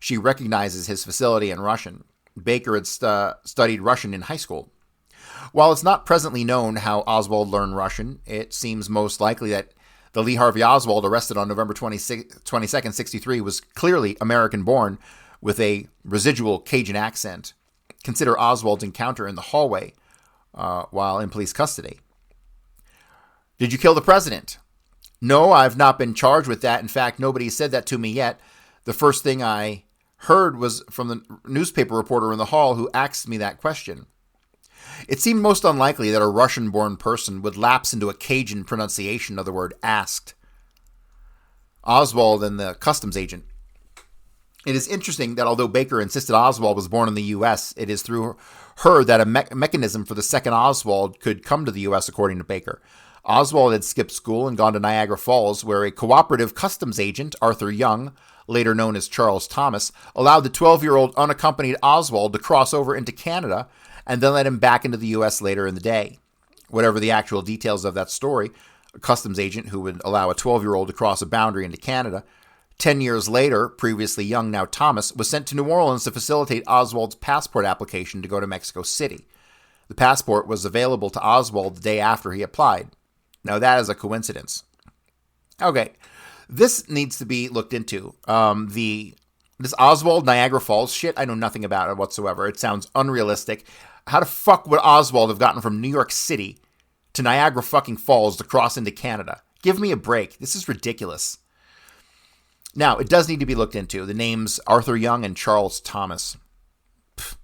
she recognizes his facility in Russian. Baker had studied Russian in high school. While it's not presently known how Oswald learned Russian, it seems most likely that the Lee Harvey Oswald arrested on November 22nd, 63 was clearly American-born with a residual Cajun accent. Consider Oswald's encounter in the hallway while in police custody. Did you kill the president? No, I've not been charged with that. In fact, nobody said that to me yet. The first thing I heard was from the newspaper reporter in the hall who asked me that question. It seemed most unlikely that a Russian-born person would lapse into a Cajun pronunciation of the word asked. Oswald and the customs agent. It is interesting that although Baker insisted Oswald was born in the U.S., it is through her that a mechanism for the second Oswald could come to the U.S., according to Baker. Oswald had skipped school and gone to Niagara Falls, where a cooperative customs agent, Arthur Young, later known as Charles Thomas, allowed the 12-year-old unaccompanied Oswald to cross over into Canada and then let him back into the U.S. later in the day. Whatever the actual details of that story, a customs agent who would allow a 12-year-old to cross a boundary into Canada, 10 years later, previously Young, now Thomas, was sent to New Orleans to facilitate Oswald's passport application to go to Mexico City. The passport was available to Oswald the day after he applied. Now that is a coincidence. Okay, this needs to be looked into. This Oswald Niagara Falls shit, I know nothing about it whatsoever. It sounds unrealistic. How the fuck would Oswald have gotten from New York City to Niagara fucking Falls to cross into Canada. Give me a break. This is ridiculous. Now, it does need to be looked into. The names Arthur Young and Charles Thomas. Pfft.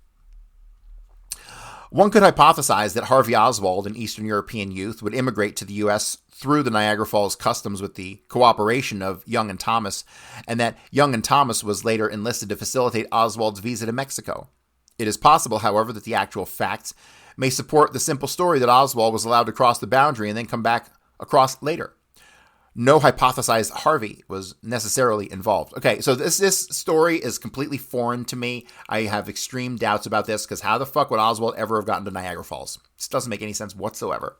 One could hypothesize that Harvey Oswald, an Eastern European youth, would immigrate to the U.S. through the Niagara Falls customs with the cooperation of Young and Thomas, and that Young and Thomas was later enlisted to facilitate Oswald's visa to Mexico. It is possible, however, that the actual facts may support the simple story that Oswald was allowed to cross the boundary and then come back across later. No hypothesized Harvey was necessarily involved. Okay, so this story is completely foreign to me. I have extreme doubts about this because how the fuck would Oswald ever have gotten to Niagara Falls? This doesn't make any sense whatsoever.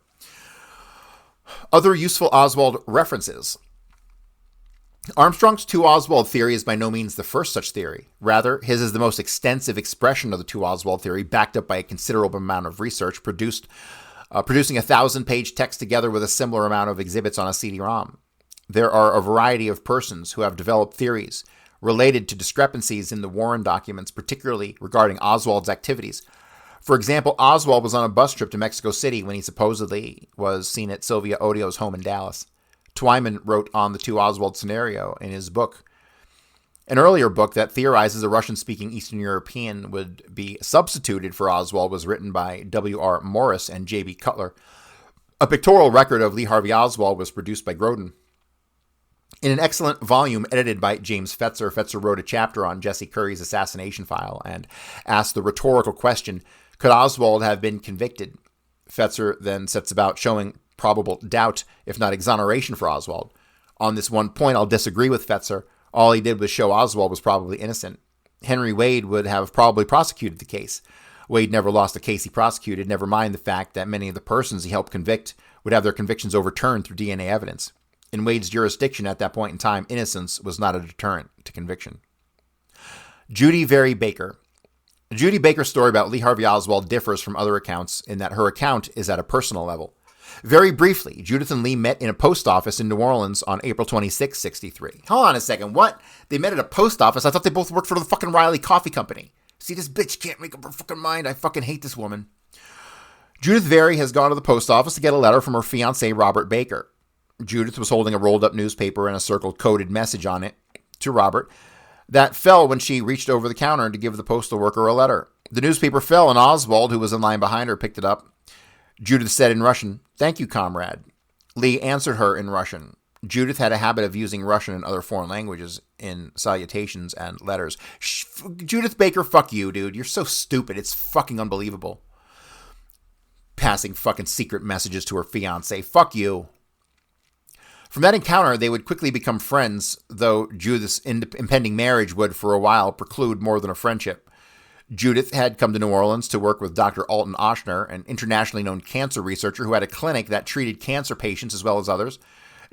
Other useful Oswald references. Armstrong's two Oswald theory is by no means the first such theory. Rather, his is the most extensive expression of the two Oswald theory, backed up by a considerable amount of research, producing a 1,000-page text together with a similar amount of exhibits on a CD-ROM. There are a variety of persons who have developed theories related to discrepancies in the Warren documents, particularly regarding Oswald's activities. For example, Oswald was on a bus trip to Mexico City when he supposedly was seen at Sylvia Odio's home in Dallas. Twyman wrote on the two Oswald scenario in his book. An earlier book that theorizes a Russian-speaking Eastern European would be substituted for Oswald was written by W.R. Morris and J.B. Cutler. A pictorial record of Lee Harvey Oswald was produced by Grodin. In an excellent volume edited by James Fetzer, Fetzer wrote a chapter on Jesse Curry's assassination file and asked the rhetorical question, could Oswald have been convicted? Fetzer then sets about showing probable doubt, if not exoneration, for Oswald. On this one point, I'll disagree with Fetzer. All he did was show Oswald was probably innocent. Henry Wade would have probably prosecuted the case. Wade never lost a case he prosecuted, never mind the fact that many of the persons he helped convict would have their convictions overturned through DNA evidence. In Wade's jurisdiction at that point in time, innocence was not a deterrent to conviction. Judy Very Baker. Judy Baker's story about Lee Harvey Oswald differs from other accounts in that her account is at a personal level. Very briefly, Judith and Lee met in a post office in New Orleans on April 26, 1963. Hold on a second, what? They met at a post office? I thought they both worked for the fucking Riley Coffee Company. See, this bitch can't make up her fucking mind. I fucking hate this woman. Judith Very has gone to the post office to get a letter from her fiancé, Robert Baker. Judith was holding a rolled-up newspaper and a circled coded message on it to Robert that fell when she reached over the counter to give the postal worker a letter. The newspaper fell, and Oswald, who was in line behind her, picked it up. Judith said in Russian, "Thank you, comrade." Lee answered her in Russian. Judith had a habit of using Russian and other foreign languages in salutations and letters. Judith Baker, fuck you, dude. You're so stupid. It's fucking unbelievable. Passing fucking secret messages to her fiancé. Fuck you. From that encounter, they would quickly become friends, though Judith's impending marriage would, for a while, preclude more than a friendship. Judith had come to New Orleans to work with Dr. Alton Ochsner, an internationally known cancer researcher who had a clinic that treated cancer patients as well as others.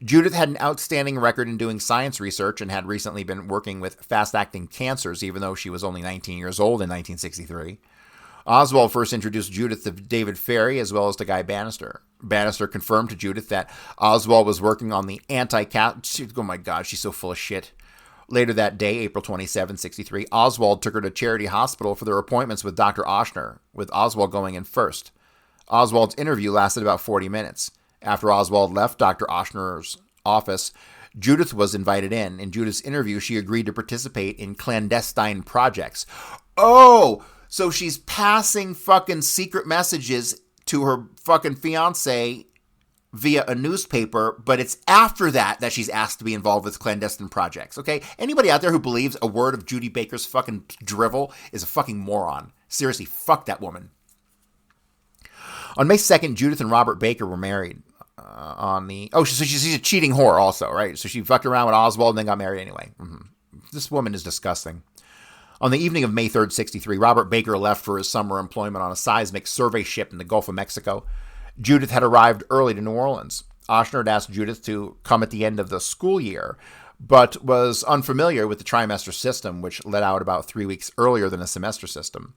Judith had an outstanding record in doing science research and had recently been working with fast-acting cancers, even though she was only 19 years old in 1963. Oswald first introduced Judith to David Ferrie as well as to Guy Bannister. Bannister confirmed to Judith that Oswald was working on the oh my God, she's so full of shit. Later that day, April 27, 1963, Oswald took her to Charity Hospital for their appointments with Dr. Ochsner, with Oswald going in first. Oswald's interview lasted about 40 minutes. After Oswald left Dr. Ochsner's office, Judith was invited in. In Judith's interview, she agreed to participate in clandestine projects. Oh! So she's passing fucking secret messages to her fucking fiancé via a newspaper, but it's after that she's asked to be involved with clandestine projects, okay? Anybody out there who believes a word of Judy Baker's fucking drivel is a fucking moron. Seriously, fuck that woman. On May 2nd, Judith and Robert Baker were married she's a cheating whore also, right? So she fucked around with Oswald and then got married anyway. This woman is disgusting. On the evening of May 3rd, 1963, Robert Baker left for his summer employment on a seismic survey ship in the Gulf of Mexico. Judith had arrived early to New Orleans. Ochsner had asked Judith to come at the end of the school year, but was unfamiliar with the trimester system, which let out about 3 weeks earlier than a semester system.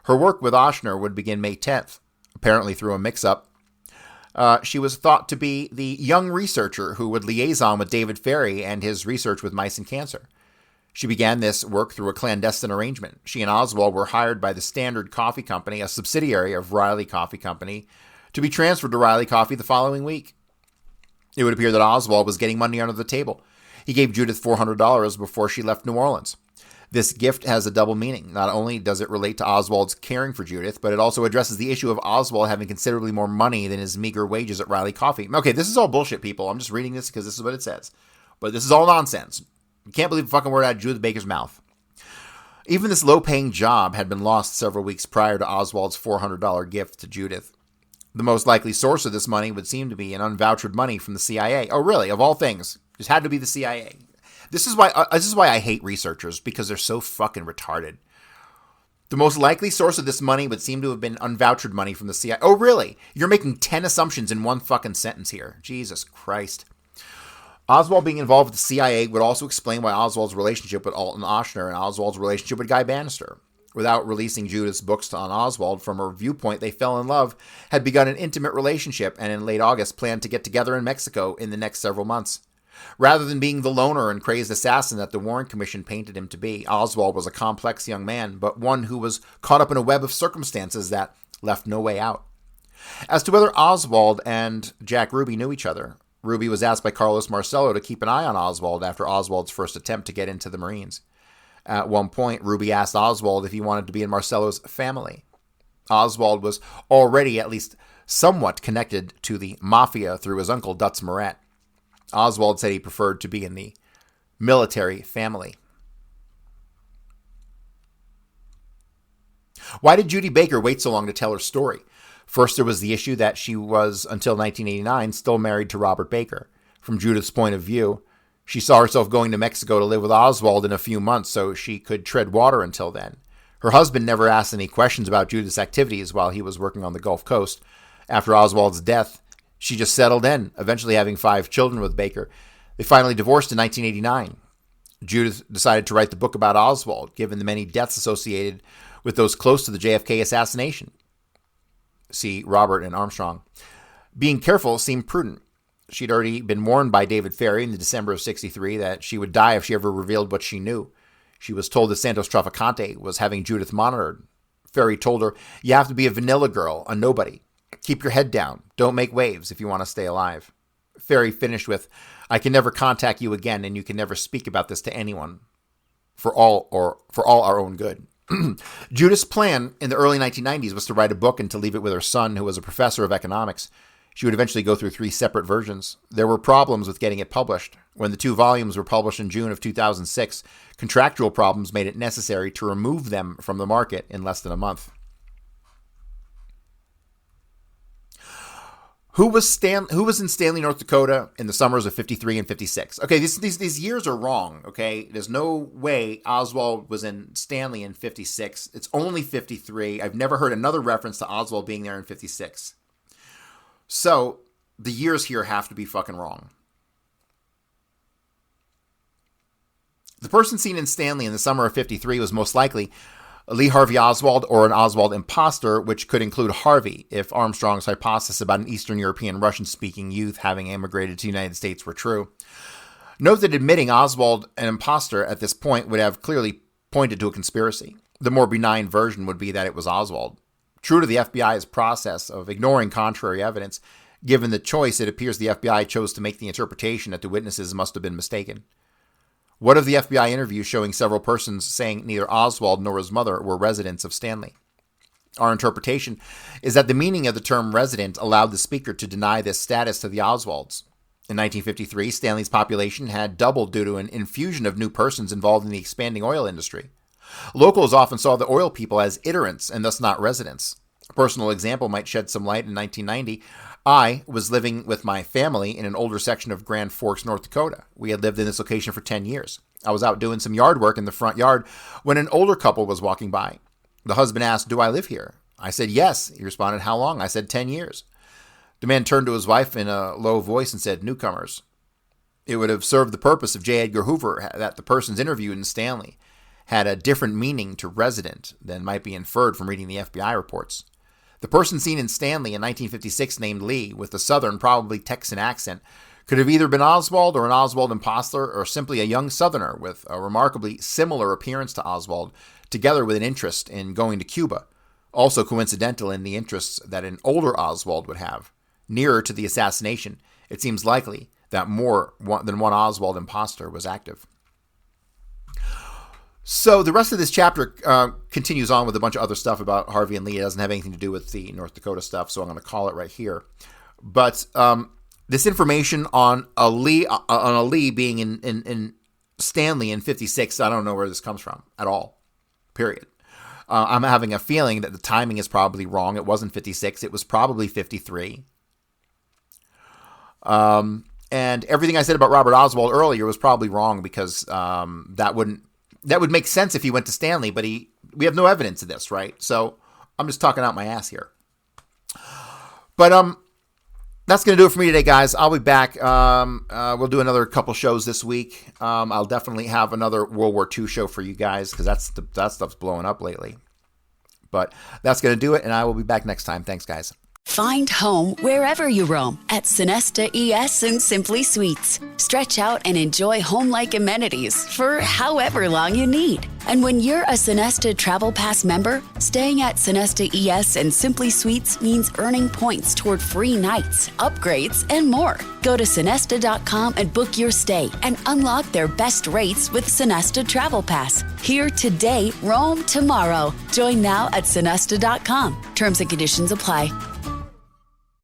Her work with Ochsner would begin May 10th. Apparently through a mix-up, she was thought to be the young researcher who would liaison with David Ferrie and his research with mice and cancer. She began this work through a clandestine arrangement. She and Oswald were hired by the Standard Coffee Company, a subsidiary of Riley Coffee Company, to be transferred to Riley Coffee the following week. It would appear that Oswald was getting money under the table. He gave Judith $400 before she left New Orleans. This gift has a double meaning. Not only does it relate to Oswald's caring for Judith, but it also addresses the issue of Oswald having considerably more money than his meager wages at Riley Coffee. Okay, this is all bullshit, people. I'm just reading this because this is what it says. But this is all nonsense. You can't believe a fucking word out of Judith Baker's mouth. Even this low-paying job had been lost several weeks prior to Oswald's $400 gift to Judith. The most likely source of this money would seem to be an unvouchered money from the CIA. Oh, really? Of all things. Just had to be the CIA. This is why I hate researchers, because they're so fucking retarded. The most likely source of this money would seem to have been unvouchered money from the CIA. Oh, really? You're making 10 assumptions in one fucking sentence here. Jesus Christ. Oswald being involved with the CIA would also explain why Oswald's relationship with Alton Ochsner and Oswald's relationship with Guy Bannister, without releasing Judith's books on Oswald, from her viewpoint, they fell in love, had begun an intimate relationship, and in late August planned to get together in Mexico in the next several months. Rather than being the loner and crazed assassin that the Warren Commission painted him to be, Oswald was a complex young man, but one who was caught up in a web of circumstances that left no way out. As to whether Oswald and Jack Ruby knew each other, Ruby was asked by Carlos Marcello to keep an eye on Oswald after Oswald's first attempt to get into the Marines. At one point, Ruby asked Oswald if he wanted to be in Marcello's family. Oswald was already at least somewhat connected to the mafia through his uncle Dutz Moret. Oswald said he preferred to be in the military family. Why did Judy Baker wait so long to tell her story? First, there was the issue that she was, until 1989, still married to Robert Baker. From Judith's point of view, she saw herself going to Mexico to live with Oswald in a few months so she could tread water until then. Her husband never asked any questions about Judith's activities while he was working on the Gulf Coast. After Oswald's death, she just settled in, eventually having 5 children with Baker. They finally divorced in 1989. Judith decided to write the book about Oswald, given the many deaths associated with those close to the JFK assassination. See Robert and Armstrong. Being careful seemed prudent. She'd already been warned by David Ferrie in the December of 1963 that she would die if she ever revealed what she knew. She was told that Santos Traficante was having Judith monitored. Ferrie told her, "You have to be a vanilla girl, a nobody. Keep your head down. Don't make waves if you want to stay alive." Ferrie finished with, "I can never contact you again, and you can never speak about this to anyone. For all our own good." Judith's plan in the early 1990s was to write a book and to leave it with her son, who was a professor of economics. She would eventually go through 3 separate versions. There were problems with getting it published. When the 2 volumes were published in June of 2006, contractual problems made it necessary to remove them from the market in less than a month. Who was in Stanley, North Dakota in the summers of 53 and 56? Okay, these years are wrong, okay? There's no way Oswald was in Stanley in 56. It's only 53. I've never heard another reference to Oswald being there in 56. So, the years here have to be fucking wrong. The person seen in Stanley in the summer of 53 was most likely Lee Harvey Oswald or an Oswald imposter, which could include Harvey, if Armstrong's hypothesis about an Eastern European Russian-speaking youth having emigrated to the United States were true. Note that admitting Oswald an imposter at this point would have clearly pointed to a conspiracy. The more benign version would be that it was Oswald. True to the FBI's process of ignoring contrary evidence, given the choice, it appears the FBI chose to make the interpretation that the witnesses must have been mistaken. What of the FBI interview showing several persons saying neither Oswald nor his mother were residents of Stanley? Our interpretation is that the meaning of the term resident allowed the speaker to deny this status to the Oswalds. In 1953, Stanley's population had doubled due to an infusion of new persons involved in the expanding oil industry. Locals often saw the oil people as iterants and thus not residents. A personal example might shed some light. In 1990, I was living with my family in an older section of Grand Forks, North Dakota. We had lived in this location for 10 years. I was out doing some yard work in the front yard when an older couple was walking by. The husband asked, "Do I live here?" I said, "Yes." He responded, "How long?" I said, 10 years. The man turned to his wife in a low voice and said, "Newcomers." It would have served the purpose of J. Edgar Hoover that the persons interviewed in Stanley had a different meaning to resident than might be inferred from reading the FBI reports. The person seen in Stanley in 1956 named Lee, with a southern, probably Texan accent, could have either been Oswald or an Oswald imposter, or simply a young southerner with a remarkably similar appearance to Oswald, together with an interest in going to Cuba, also coincidental in the interests that an older Oswald would have. Nearer to the assassination, it seems likely that more than one Oswald imposter was active. So the rest of this chapter continues on with a bunch of other stuff about Harvey and Lee. It doesn't have anything to do with the North Dakota stuff, so I'm going to call it right here. But this information on a Lee being in Stanley in 56, I don't know where this comes from at all, period. I'm having a feeling that the timing is probably wrong. It wasn't 56. It was probably 53. And everything I said about Robert Oswald earlier was probably wrong because that would make sense if he went to Stanley, but we have no evidence of this, right? So I'm just talking out my ass here. But that's going to do it for me today, guys. I'll be back. We'll do another couple shows this week. I'll definitely have another World War II show for you guys because that stuff's blowing up lately. But that's going to do it, and I will be back next time. Thanks, guys. Find home wherever you roam at Sonesta ES and Simply Suites. Stretch out and enjoy home-like amenities for however long you need. And when you're a Sonesta Travel Pass member, staying at Sonesta ES and Simply Suites means earning points toward free nights, upgrades, and more. Go to Sonesta.com and book your stay and unlock their best rates with Sonesta Travel Pass. Here today, roam tomorrow. Join now at Sonesta.com. Terms and conditions apply.